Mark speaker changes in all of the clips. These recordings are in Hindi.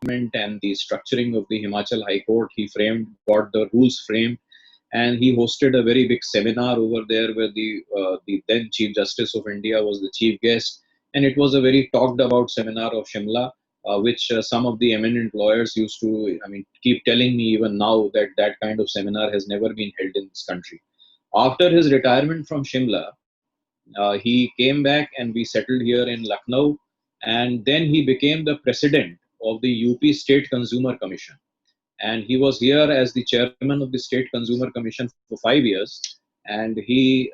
Speaker 1: and the structuring of the Himachal High Court. He got the rules framed, and he hosted a very big seminar over there where the then Chief Justice of India was the chief guest, and it was a very talked about seminar of Shimla, which some of the eminent lawyers used to, I mean, keep telling me even now that that kind of seminar has never been held in this country. After his retirement from Shimla, he came back and we settled here in Lucknow, and then he became the president of the UP State Consumer Commission, and he was here as the chairman of the State Consumer Commission for 5 years, and he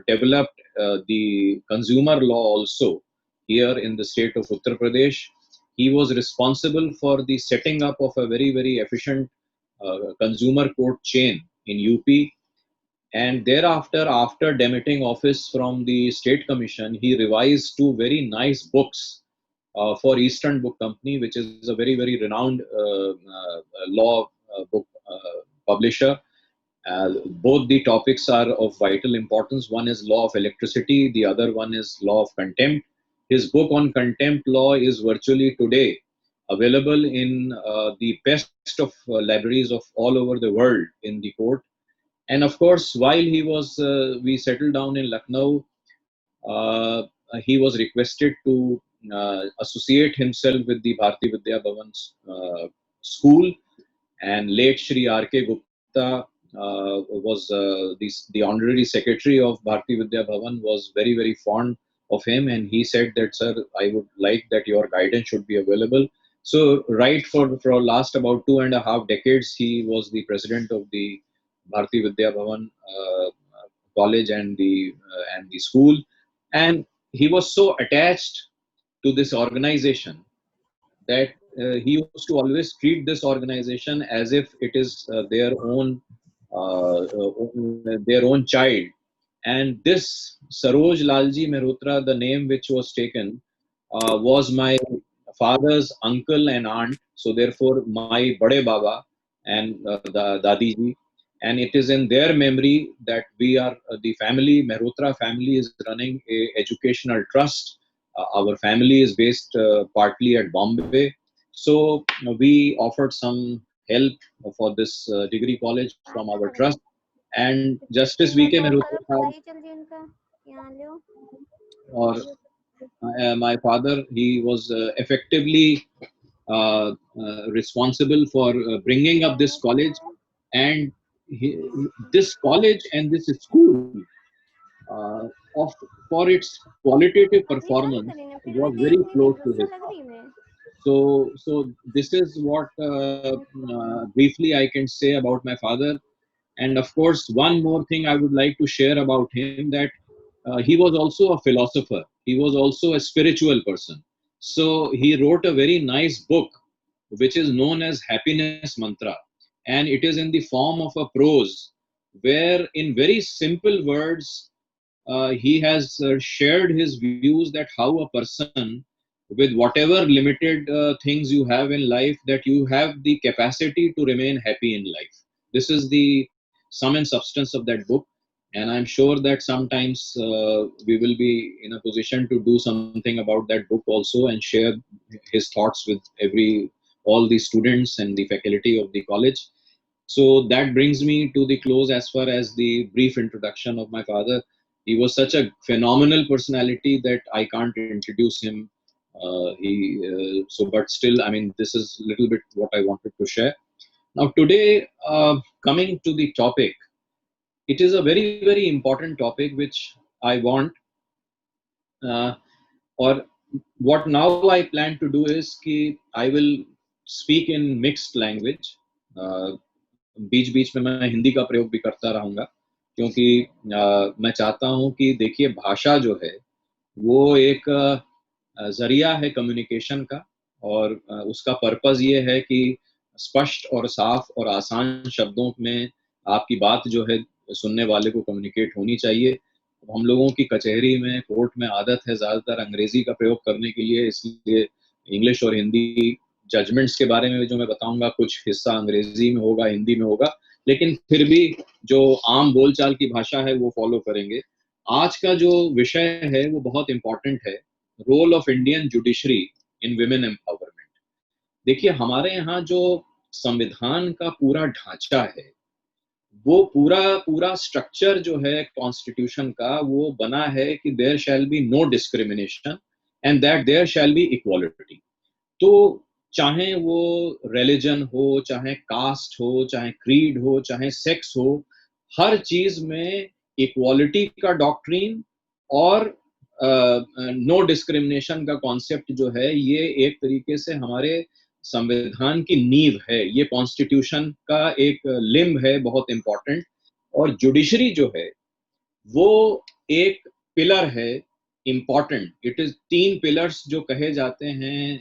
Speaker 1: developed the consumer law also here in the state of Uttar Pradesh. He was responsible for the setting up of a very efficient consumer court chain in UP, and thereafter, after demitting office from the State Commission, he revised two very nice books for Eastern Book Company, which is a very renowned law book publisher. Both the topics are of vital importance. One is law of electricity, the other one is law of contempt. His book on contempt law is virtually today available in the best of libraries of all over the world in the court. And of course, while we settled down in Lucknow, he was requested to associate himself with the Bharati Vidya Bhavan's school, and late Shri R.K. Gupta the honorary secretary of Bharati Vidya Bhavan, was very fond of him, and he said that, sir, I would like that your guidance should be available. So right for last about 2.5 decades, he was the president of the Bharati Vidya Bhavan college and the school, and he was so attached to this organization that he used to always treat this organization as if it is their own child. And this Saroj Lalji Mehrotra, the name which was taken, was my father's uncle and aunt. So therefore, my Bade Baba and the Dadiji. And it is in their memory that we are the family. Mehrotra family is running a educational trust. Our family is based partly at Bombay. So we offered some help for this degree college from our trust. And Justice V.K. Mehrotra, or my father, he was effectively responsible for bringing up this college, and this college and this school, uh, of, for its qualitative performance, was very close to his heart. So this is what briefly I can say about my father. And of course, one more thing I would like to share about him, that he was also a philosopher. He was also a spiritual person. So he wrote a very nice book, which is known as Happiness Mantra, and it is in the form of a prose, where in very simple words he has shared his views that how a person, with whatever limited things you have in life, that you have the capacity to remain happy in life. This is the sum and substance of that book, and I'm sure that sometimes we will be in a position to do something about that book also and share his thoughts with all the students and the faculty of the college. So that brings me to the close as far as the brief introduction of my father. He was such a phenomenal personality that I can't introduce him. But still, I mean, this is a little bit what I wanted to share. Now, today, coming to the topic, it is a very important topic which I want, uh, or what now I plan to do is कि I will speak in mixed language. बीच बीच में मैं हिंदी का प्रयोग भी करता रहूंगा, क्योंकि मैं चाहता हूं कि देखिए, भाषा जो है वो एक जरिया है कम्युनिकेशन का, और उसका पर्पस ये है कि स्पष्ट और साफ और आसान शब्दों में आपकी बात जो है सुनने वाले को कम्युनिकेट होनी चाहिए। हम लोगों की कचहरी में, कोर्ट में आदत है ज़्यादातर अंग्रेजी का प्रयोग करने के लिए, इसलिए इंग्लिश और हिंदी जजमेंट्स के बारे में जो मैं बताऊंगा, कुछ हिस्सा अंग्रेजी में होगा, हिंदी में होगा, लेकिन फिर भी जो आम बोलचाल की भाषा है वो फॉलो करेंगे। आज का जो विषय है वो बहुत इंपॉर्टेंट है, role of Indian judiciary in women empowerment. देखिए हमारे यहाँ जो संविधान का पूरा ढांचा है, वो पूरा पूरा स्ट्रक्चर जो है कॉन्स्टिट्यूशन का, वो बना है कि there shall be no discrimination and that there shall be equality. तो चाहे वो रिलीजन हो, चाहे कास्ट हो, चाहे क्रीड हो, चाहे सेक्स हो, हर चीज में इक्वालिटी का डॉक्ट्रिन और नो डिस्क्रिमिनेशन का कॉन्सेप्ट जो है, ये एक तरीके से हमारे संविधान की नींव है, ये कॉन्स्टिट्यूशन का एक लिम्ब है, बहुत इंपॉर्टेंट। और जुडिशरी जो है वो एक पिलर है इम्पॉर्टेंट। इट इज तीन पिलर्स जो कहे जाते हैं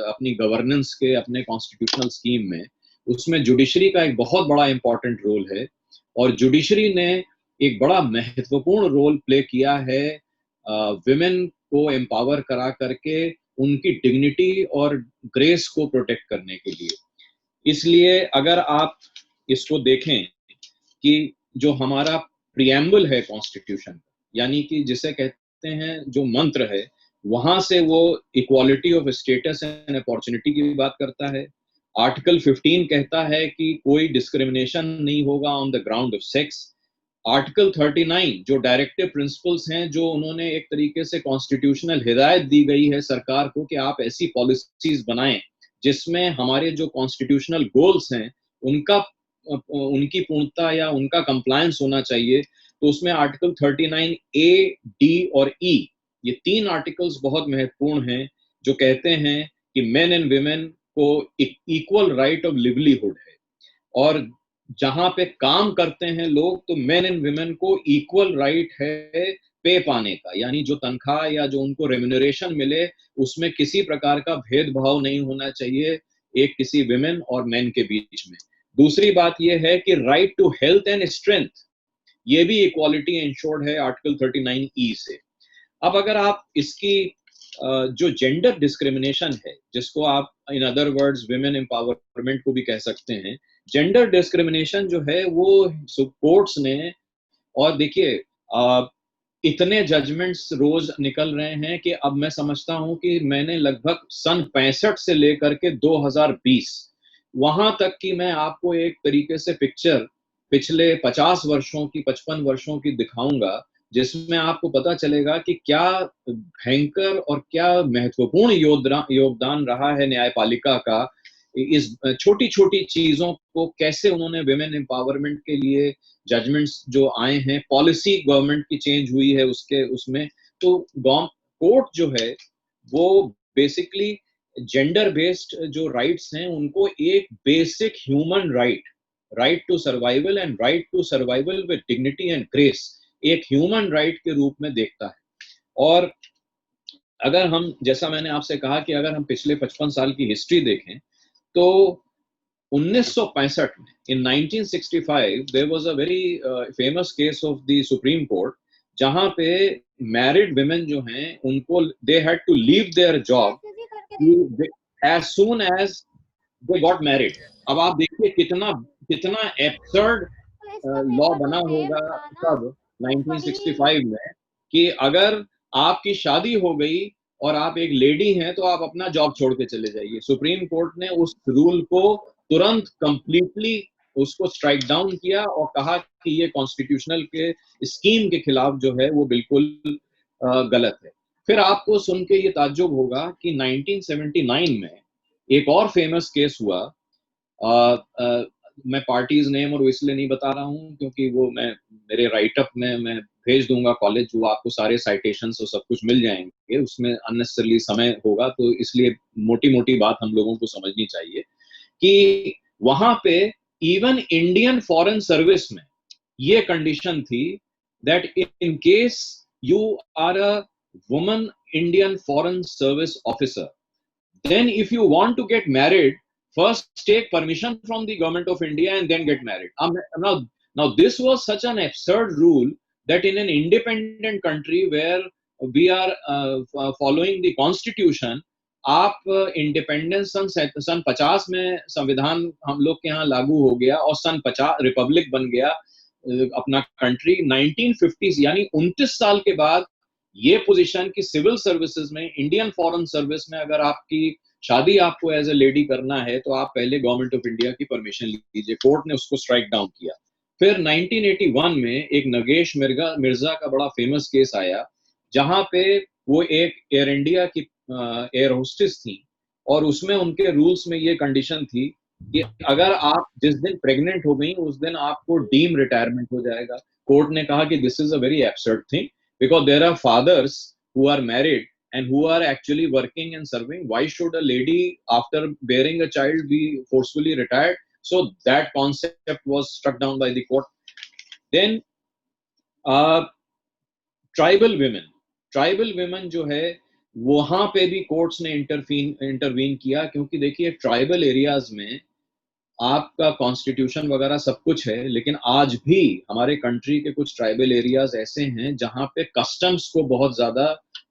Speaker 1: अपनी गवर्नेंस के, अपने कॉन्स्टिट्यूशनल स्कीम में, उसमें जुडिशरी का एक बहुत बड़ा इंपॉर्टेंट रोल है। और जुडिशरी ने एक बड़ा महत्वपूर्ण रोल प्ले किया है विमेन को एम्पावर करा करके उनकी डिग्निटी और ग्रेस को प्रोटेक्ट करने के लिए। इसलिए अगर आप इसको देखें कि जो हमारा प्रियम्बल है कॉन्स्टिट्यूशन, यानी कि जिसे कहते हैं जो मंत्र है, वहां से वो equality of status and opportunity की बात करता है। आर्टिकल 15 कहता है कि कोई डिस्क्रिमिनेशन नहीं होगा on the ground of sex. Article 39 जो डायरेक्टिव प्रिंसिपल्स हैं, जो उन्होंने एक तरीके से कॉन्स्टिट्यूशनल हिदायत दी गई है सरकार को कि आप ऐसी पॉलिसीज बनाएं जिसमें हमारे जो कॉन्स्टिट्यूशनल गोल्स हैं उनका उनकी पूर्णता या उनका कंप्लायंस होना चाहिए। तो उसमें आर्टिकल 39 ए, डी और ई, ये तीन आर्टिकल्स बहुत महत्वपूर्ण हैं, जो कहते हैं कि मेन एंड वुमेन को इक्वल राइट ऑफ लिवलीहुड है। और जहां पे काम करते हैं लोग, तो मेन एंड वुमेन को इक्वल राइट है पे पाने का, यानी जो तनख्वाह या जो उनको रेम्यूनरेशन मिले, उसमें किसी प्रकार का भेदभाव नहीं होना चाहिए एक किसी विमेन और मेन के बीच में। दूसरी बात यह है कि right to health and strength, ये भी इक्वालिटी इंश्योर्ड है आर्टिकल 39 ई से। अब अगर आप इसकी जो जेंडर डिस्क्रिमिनेशन है, जिसको आप in other words women empowerment को भी कह सकते हैं, जेंडर डिस्क्रिमिनेशन जो है वो कोर्ट्स ने, और देखिए इतने जजमेंट्स रोज निकल रहे हैं कि अब मैं समझता हूं कि मैंने लगभग सन 65 से लेकर के 2020 वहां तक की मैं आपको एक तरीके से पिक्चर पिछले 50 वर्षों की, 55 वर्षों की दिखाऊंगा, जिसमें आपको पता चलेगा कि क्या भयंकर और क्या महत्वपूर्ण योगदान रहा है न्यायपालिका का। इस छोटी छोटी चीजों को कैसे उन्होंने विमेन एम्पावरमेंट के लिए जजमेंट्स जो आए हैं, पॉलिसी गवर्नमेंट की चेंज हुई है उसके उसमें, तो कोर्ट जो है वो बेसिकली जेंडर बेस्ड जो राइट्स हैं उनको एक basic human right, right to survival and right to survival with dignity and grace, एक ह्यूमन राइट के रूप में देखता है। और अगर हम, जैसा मैंने आपसे कहा कि अगर हम पिछले 55 साल की हिस्ट्री देखें, तो 1965 में, in 1965 there was a very famous case of the Supreme Court, जहां पे मैरिड women जो हैं उनको they had to leave their job as soon as they got married। अब आप देखिए कितना कितना एब्सर्ड लॉ बना होगा तब 1965 में, कि अगर आपकी शादी हो गई और आप एक लेडी हैं तो आप अपना जॉब छोड़ के चले जाइए। सुप्रीम कोर्ट ने उस रूल को तुरंत कंप्लीटली उसको स्ट्राइक डाउन किया और कहा कि ये कॉन्स्टिट्यूशनल के स्कीम के खिलाफ जो है वो बिल्कुल गलत है। फिर आपको सुन के ये ताज्जुब होगा कि 1979 में एक और फेमस केस हुआ। मैं पार्टीज नेम और वो इसलिए नहीं बता रहा हूँ क्योंकि वो मैं मेरे राइटअप में मैं भेज दूंगा कॉलेज, वो आपको सारे साइटेशंस और सब कुछ मिल जाएंगे, उसमें अननेसेसरली समय होगा, तो इसलिए मोटी मोटी बात हम लोगों को समझनी चाहिए कि वहां पे इवन इंडियन फॉरेन सर्विस में ये कंडीशन थी that in case you are a woman Indian foreign service officer, then if you want to get married, first take permission from the government of India and then get married. Now this was such an absurd rule that in an independent country where we are following the constitution, आप इंडिपेंडेंस सन 50 में संविधान हम लोग के यहाँ लागू हो गया और सन 50 रिपब्लिक बन गया अपना कंट्री। 1950 यानी 29 साल के बाद ये पोजीशन की सिविल सर्विसेज में, इंडियन फॉरेन सर्विस में अगर आपकी शादी आपको एज ए लेडी करना है तो आप पहले गवर्नमेंट ऑफ इंडिया की परमिशन लीजिए। कोर्ट ने उसको स्ट्राइक डाउन किया। फिर 1981 में एक नगेश मिर्जा मिर्जा का बड़ा फेमस केस आया, जहां पे वो एक एयर इंडिया की एयर होस्टेस थी, और उसमें उनके रूल्स में ये कंडीशन थी कि अगर आप जिस दिन प्रेग्नेंट हो गई उस दिन आपको डीम रिटायरमेंट हो जाएगा। कोर्ट ने कहा कि this is a very absurd thing, because there are fathers who are married and who are actually working and serving. Why should a lady after bearing a child be forcefully retired? So that concept was struck down by the court. Then tribal women, tribal women जो है वहां पे भी कोर्ट्स ने इंटरवीन किया, क्योंकि देखिए ट्राइबल एरियाज में आपका कॉन्स्टिट्यूशन वगैरह सब कुछ है, लेकिन आज भी हमारे कंट्री के कुछ ट्राइबल एरियाज ऐसे हैं जहां पे कस्टम्स को बहुत ज्यादा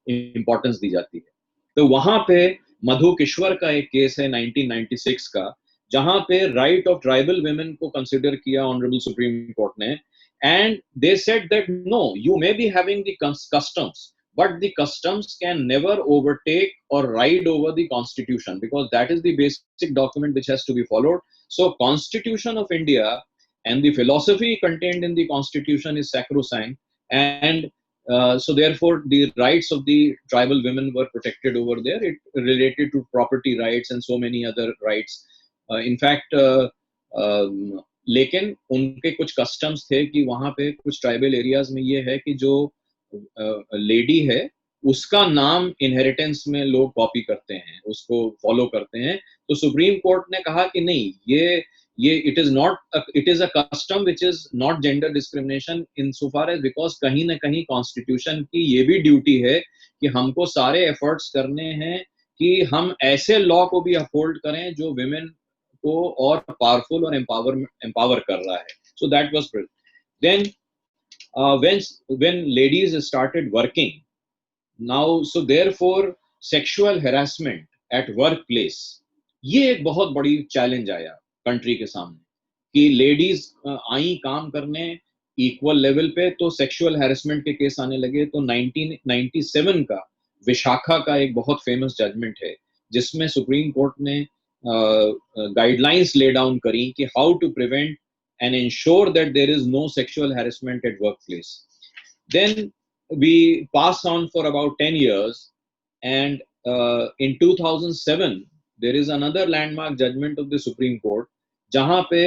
Speaker 1: इंपॉर्टेंस दी जाती है। तो वहां पे मधु किश्वर का एक केस है 1996 का, जहां पे राइट ऑफ ट्राइबल वुमेन को कंसिडर किया ऑनरेबल सुप्रीम कोर्ट ने, and they said that no, you may be having the customs, but the customs can never overtake or ride over the constitution, because that is the basic document which has to be followed. So Constitution of India and the philosophy contained in the constitution is sacrosanct, and so therefore the rights of the tribal women were protected over there. It related to property rights and so many other rights. In fact लेकिन उनके कुछ कस्टम्स थे कि वहां पे कुछ ट्राइबल एरियाज में ये है कि जो लेडी है उसका नाम इनहेरिटेंस में लोग कॉपी करते हैं, उसको फॉलो करते हैं। तो सुप्रीम कोर्ट ने कहा कि नहीं, ये it is a custom which is not gender discrimination in so far as, because कहीं ना कहीं कॉन्स्टिट्यूशन की ये भी ड्यूटी है कि हमको सारे एफर्ट्स करने हैं कि हम ऐसे लॉ को भी अपहोल्ड करें जो विमेन को और पावरफुल और एम्पावर कर रहा है। So that was then when ladies started working now, so therefore sexual harassment at workplace, ये एक बहुत बड़ी चैलेंज आया कंट्री के सामने कि लेडीज आई काम करने इक्वल लेवल पे, तो सेक्सुअल हैरेसमेंट के केस आने लगे। तो 1997 का विशाखा का एक बहुत फेमस जजमेंट है, जिसमें सुप्रीम कोर्ट ने गाइडलाइंस ले डाउन करी कि how to prevent and ensure that there is no sexual harassment at workplace. Then we pass on for about 10 years, and in 2007 there is another landmark judgment of the Supreme Court, जहां पे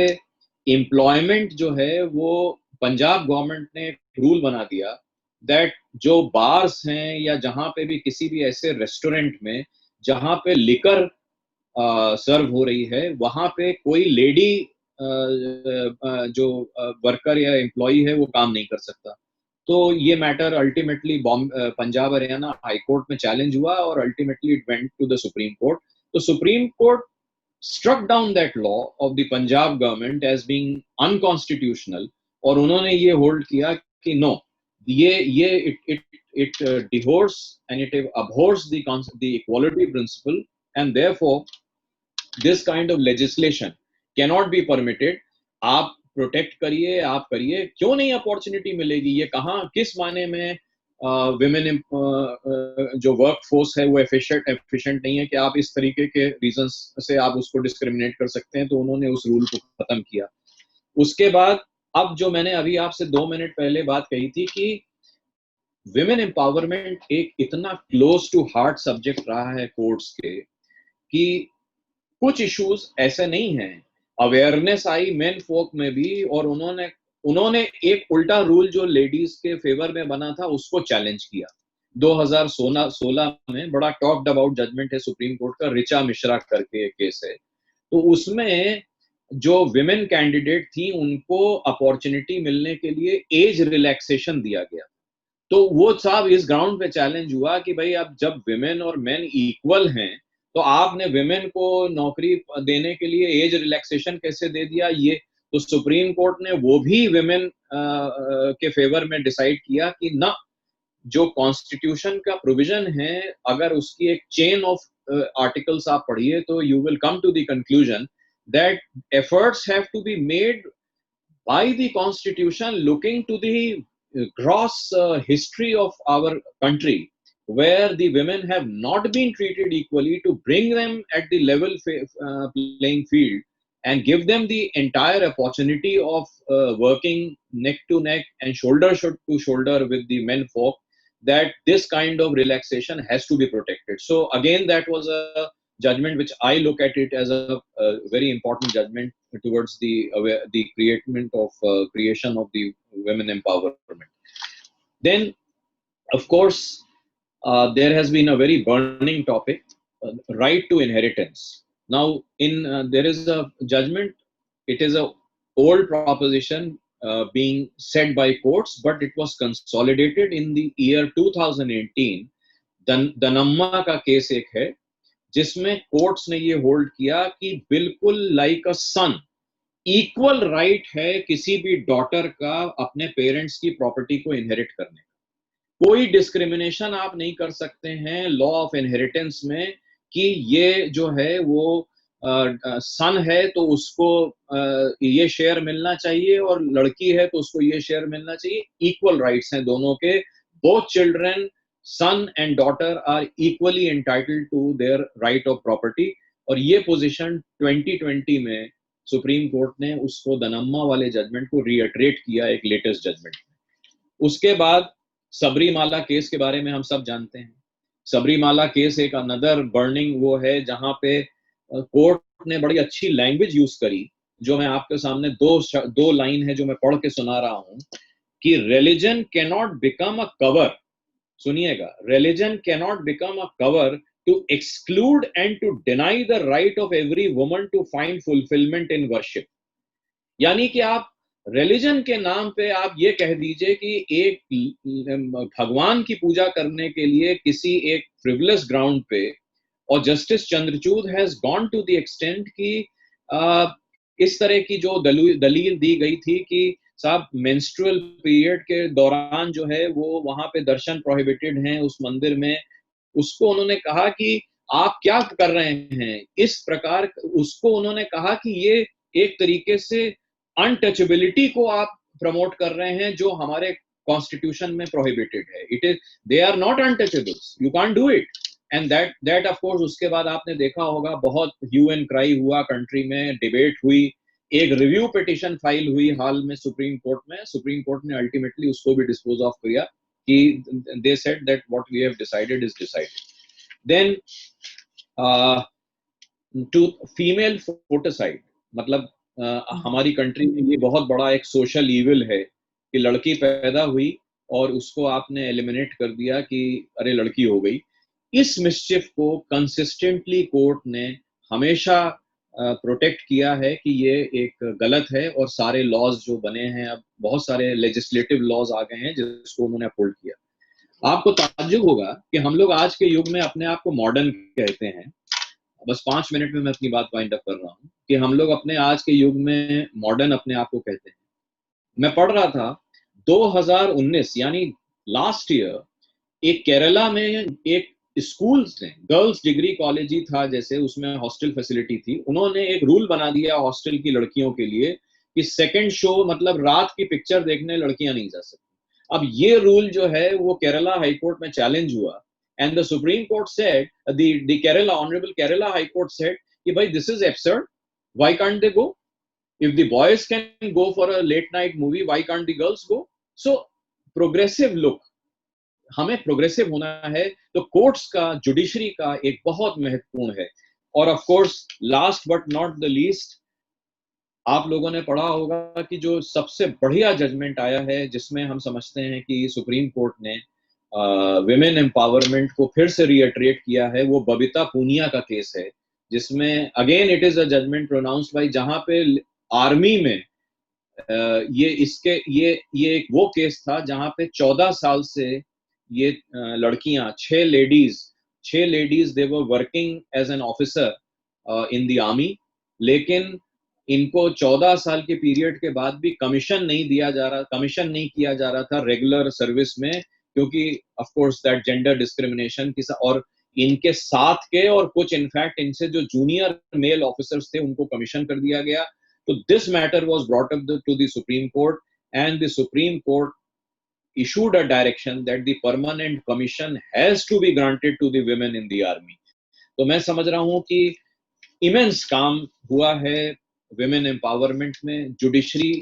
Speaker 1: employment जो है वो पंजाब गवर्नमेंट ने रूल बना दिया that जो बार्स हैं या जहां पे भी किसी भी ऐसे रेस्टोरेंट में जहां पे लिकर सर्व हो रही है, वहां पे कोई लेडी जो वर्कर या एम्प्लॉई है वो काम नहीं कर सकता। तो ये matter ultimately Punjab Haryana high court में चैलेंज हुआ और ultimately it went to the supreme court. तो supreme court struck down that law of the Punjab government as being unconstitutional, और उन्होंने ये होल्ड किया कि नो, ये it divorce and it abhors the equality principle, and therefore this kind of legislation cannot be permitted. आप प्रोटेक्ट करिए, आप करिए, क्यों नहीं अपॉर्चुनिटी मिलेगी? ये कहाँ किस माने में विमेन जो वर्क फोर्स है वो एफिशिएंट नहीं है कि आप इस तरीके के रीजंस से आप उसको डिस्क्रिमिनेट कर सकते हैं। तो उन्होंने उस रूल को खत्म किया। उसके बाद अब जो मैंने अभी आपसे 2 मिनट पहले बात कही थी कि विमेन एम्पावरमेंट एक इतना क्लोज टू हार्ट सब्जेक्ट रहा है कोर्ट्स के कि कुछ इश्यूज ऐसे नहीं हैं, अवेयरनेस आई मेन फोक में भी, और उन्होंने एक उल्टा रूल जो लेडीज के फेवर में बना था उसको चैलेंज किया। 2016 में बड़ा टॉक्ड अबाउट जजमेंट है सुप्रीम कोर्ट का, रिचा मिश्रा करके एक केस है। तो उसमें जो विमेन कैंडिडेट थी उनको अपॉर्चुनिटी मिलने के लिए एज रिलैक्सेशन दिया गया। तो वो साहब इस ग्राउंड पे चैलेंज हुआ कि भाई अब जब विमेन और मेन इक्वल हैं तो आपने विमेन को नौकरी देने के लिए एज रिलैक्सेशन कैसे दे दिया? ये तो सुप्रीम कोर्ट ने वो भी विमेन के फेवर में डिसाइड किया कि ना, जो कॉन्स्टिट्यूशन का प्रोविजन है अगर उसकी एक चेन ऑफ आर्टिकल्स आप पढ़िए तो you will come to the conclusion that efforts have to be made by the constitution looking to the gross history of our country, where the women have not been treated equally, to bring them at the level playing field and give them the entire opportunity of working neck to neck and shoulder to shoulder with the men folk, that this kind of relaxation has to be protected. So again, that was a judgment which I look at it as a very important judgment towards the creation of the women empowerment. Then, of course, there has been a very burning topic, right to inheritance. Now, in there is a judgment. It is a old proposition being said by courts, but it was consolidated in the year 2018. दनम्मा का केस एक है जिसमें कोर्ट्स ने ये होल्ड किया कि बिल्कुल like a son, equal right है किसी भी डॉटर का अपने पेरेंट्स की प्रॉपर्टी को इनहेरिट करने का। कोई डिस्क्रिमिनेशन आप नहीं कर सकते हैं लॉ ऑफ इनहेरिटेंस में कि ये जो है वो सन है तो उसको ये शेयर मिलना चाहिए और लड़की है तो उसको ये शेयर मिलना चाहिए। इक्वल राइट्स हैं दोनों के। Both children, son and daughter, are equally entitled to their right of property. और ये पोजीशन 2020 में सुप्रीम कोर्ट ने उसको दनम्मा वाले जजमेंट को रीइटरेट किया एक लेटेस्ट जजमेंट में। उसके बाद सबरीमाला केस के बारे में हम सब जानते हैं। सबरीमाला केस एक अनदर बर्निंग वो है जहां पे कोर्ट ने बड़ी अच्छी लैंग्वेज यूज करी, जो मैं आपके सामने दो लाइन है जो मैं पढ़ के सुना रहा हूं कि religion can not become a cover, सुनिएगा, religion can not become a cover to exclude and to deny the right of every woman to find fulfilment in worship. यानी कि आप रिलीजन के नाम पे आप ये कह दीजिए कि एक भगवान की पूजा करने के लिए किसी एक फ्रिवलेस ग्राउंड पे, और justice Chandrachud has gone to the extent कि इस तरह की जो दलील दी गई थी कि साहब मेंस्ट्रुअल पीरियड के दौरान जो है वो वहां पे दर्शन प्रोहिबिटेड हैं उस मंदिर में, उसको उन्होंने कहा कि आप क्या कर रहे हैं इस प्रकार। उसको उन्होंने कहा कि ये एक तरीके से अनटचेबिलिटी को आप प्रमोट कर रहे हैं जो हमारे कॉन्स्टिट्यूशन में प्रोहिबिटेड है। It is, they are not untouchables, you can't do it. And that of course उसके बाद आपने देखा होगा बहुत ह्यू एंड क्राई हुआ कंट्री में, डिबेट हुई, एक रिव्यू पिटिशन फाइल हुई हाल में सुप्रीम कोर्ट में। सुप्रीम कोर्ट ने अल्टीमेटली उसको भी डिस्पोज ऑफ किया कि they said that what we have decided is decided. Then to female foeticide, मतलब हमारी कंट्री में ये बहुत बड़ा एक सोशल ईविल है कि लड़की पैदा हुई और उसको आपने एलिमिनेट कर दिया कि अरे लड़की हो गई। इस मिसचिफ को कंसिस्टेंटली कोर्ट ने हमेशा प्रोटेक्ट किया है कि ये एक गलत है, और सारे लॉज जो बने हैं, अब बहुत सारे लेजिस्लेटिव लॉज आ गए हैं जिसको उन्होंने अपहोल्ड किया। आपको ताज्जुब होगा कि हम लोग आज के युग में अपने आप को मॉडर्न कहते हैं। बस 5 मिनट में मैं अपनी बात वाइंड अप कर रहा हूँ कि हम लोग अपने आज के युग में मॉडर्न अपने आप को कहते हैं। मैं पढ़ रहा था 2019 यानी लास्ट ईयर, एक केरला में एक स्कूल्स ने, गर्ल्स डिग्री कॉलेज ही था जैसे, उसमें हॉस्टल फैसिलिटी थी, उन्होंने एक रूल बना दिया हॉस्टल की लड़कियों के लिए कि सेकंड शो मतलब रात की पिक्चर देखने लड़कियां नहीं जा सकती। अब ये रूल जो है वो केरला हाईकोर्ट में चैलेंज हुआ, and the Supreme Court said, the Kerala, Honorable Kerala High Court said, कि भाई this is absurd, why can't they go? If the boys can go for a late night movie, why can't the girls go? So progressive look, हमें प्रोग्रेसिव होना है तो कोर्ट्स का, जुडिशरी का एक बहुत महत्वपूर्ण है। और of course last but not the least, आप लोगों ने पढ़ा होगा कि जो सबसे बढ़िया जजमेंट आया है जिसमें हम समझते हैं कि सुप्रीम कोर्ट ने विमेन एम्पावरमेंट को फिर से रीइटरेट किया है, वो बबीता पूनिया का केस है, जिसमें again it is a judgement pronounced by, जहां पे आर्मी में ये एक वो केस था जहां पे 14 साल से ये लड़कियां, 6 ladies they were working as an officer in the army, लेकिन इनको 14 साल के पीरियड के बाद भी कमीशन नहीं किया जा रहा था रेगुलर सर्विस में, क्योंकि of course that gender discrimination की, और इनके साथ के और कुछ इनफैक्ट इनसे जो जूनियर मेल ऑफिसर्स थे उनको कमीशन कर दिया गया। तो this matter was brought up to the supreme court, and the supreme court issued a direction that the permanent commission has to be granted to the women in the army. तो मैं समझ रहा हूँ कि इमेंस काम हुआ है women empowerment में. जुडिशरी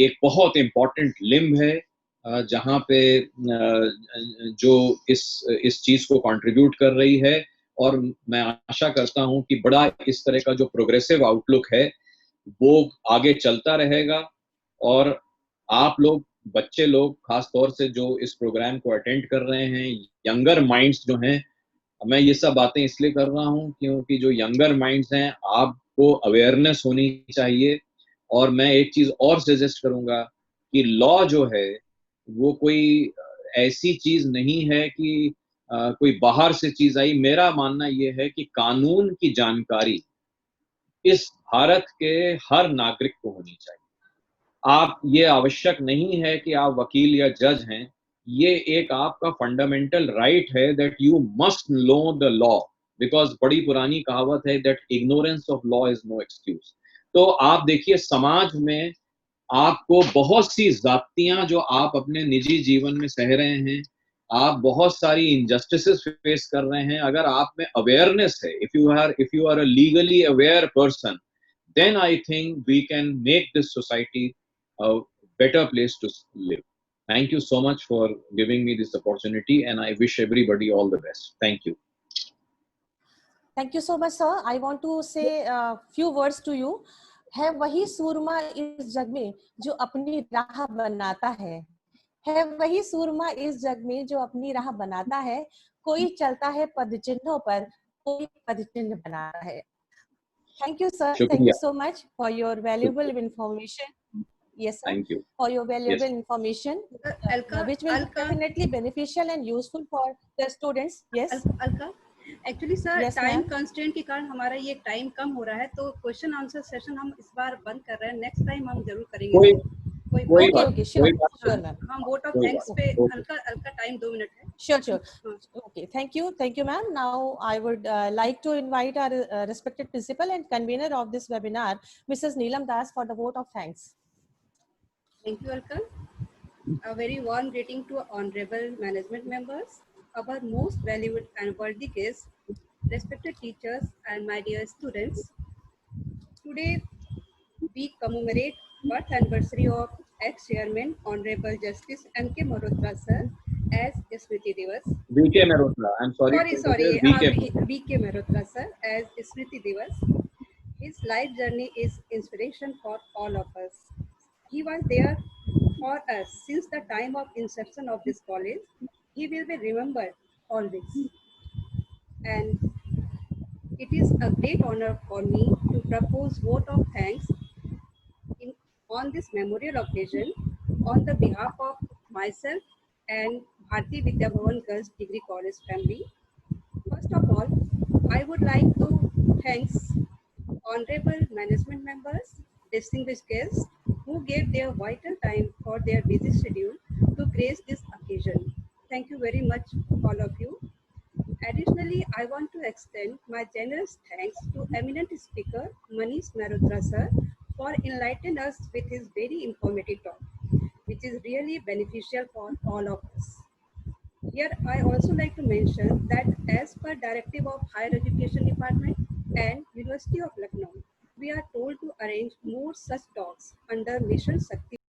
Speaker 1: एक बहुत इम्पोर्टेंट लिम्ब है जहाँ पे जो इस चीज को कंट्रीब्यूट कर रही है, और मैं आशा करता हूँ कि बड़ा इस तरह का जो प्रोग्रेसिव आउटलुक है वो आगे चलता रहेगा. और आप लोग, बच्चे लोग खास तौर से जो इस प्रोग्राम को अटेंड कर रहे हैं, यंगर माइंड्स जो हैं, मैं ये सब बातें इसलिए कर रहा हूँ क्योंकि जो यंगर माइंड्स हैं, आपको अवेयरनेस होनी चाहिए. और मैं एक चीज और सजेस्ट करूंगा कि लॉ जो है वो कोई ऐसी चीज नहीं है कि कोई बाहर से चीज आई. मेरा मानना ये है कि कानून की जानकारी इस भारत के हर नागरिक को होनी चाहिए. आप, ये आवश्यक नहीं है कि आप वकील या जज हैं, ये एक आपका फंडामेंटल राइट है that you must know the law, because बड़ी पुरानी कहावत है that ignorance of law is no excuse. तो आप देखिए, समाज में आपको बहुत सी जातियां जो आप अपने निजी जीवन में सह रहे हैं, आप बहुत सारी इनजस्टिसेस फेस कर रहे हैं. अगर आप में अवेयरनेस है, if you are a legally aware person, then I think we can make this society a better place to live. Thank you so much for giving me this opportunity, and I wish everybody all the best. Thank you.
Speaker 2: Thank you so much, sir. I want to say a few words to you. है वही सूरमा इस जग में जो अपनी राह बनाता है वही सूरमा इस जग में जो अपनी राह बनाता है. कोई चलता है पदचिन्हों पर, कोई पदचिन्ह बनाता है. Thank you, sir.
Speaker 1: Shukriya.
Speaker 2: Thank you so much for your valuable information. Yes, sir.
Speaker 1: Thank you.
Speaker 2: For your valuable information, which will be definitely beneficial and useful for the students. Yes.
Speaker 3: Alka, actually sir
Speaker 2: Yes,
Speaker 3: time
Speaker 2: ma'am.
Speaker 3: Constraint के कारण हमारा ये टाइम कम हो रहा है, तो क्वेश्चन आंसर सेशन हम इस बार बंद कर रहे हैं. नेक्स्ट टाइम हम जरूर करेंगे.
Speaker 2: Okay, sure, ma'am.
Speaker 3: हम वोट ऑफ थैंक्स पे हल्का टाइम 2 मिनट है.
Speaker 2: Sure. Okay, thank you, ma'am. Now I would like to invite our respected principal and convener of this webinar, Mrs. Neelam Das, for the vote of thanks.
Speaker 3: Thank you, Alka. A very warm greeting to honorable management members, our most valued and worthy guests, respected teachers, and my dear students. Today, we commemorate birth anniversary of ex-chairman, Honorable Justice M.K. Malhotra, sir, as Smriti Divas.
Speaker 1: V.K. Malhotra, I'm sorry.
Speaker 3: Sorry,
Speaker 1: V.K.
Speaker 3: Malhotra, sir, as Smriti Divas. His life journey is inspiration for all of us. He was there for us since the time of inception of this college. He will be remembered always. And it is a great honor for me to propose vote of thanks on this memorial occasion on the behalf of myself and Bharati Vidya Bhavan Girls Degree College family. First of all, I would like to thank honorable management members, distinguished guests who gave their vital time for their busy schedule to grace this occasion. Thank you very much, all of you. Additionally, I want to extend my generous thanks to eminent speaker Manish Malhotra sir for enlightening us with his very informative talk, which is really beneficial for all of us. Here, I also like to mention that as per directive of Higher Education Department and University of Lucknow, we are told to arrange more such talks under Mission Shakti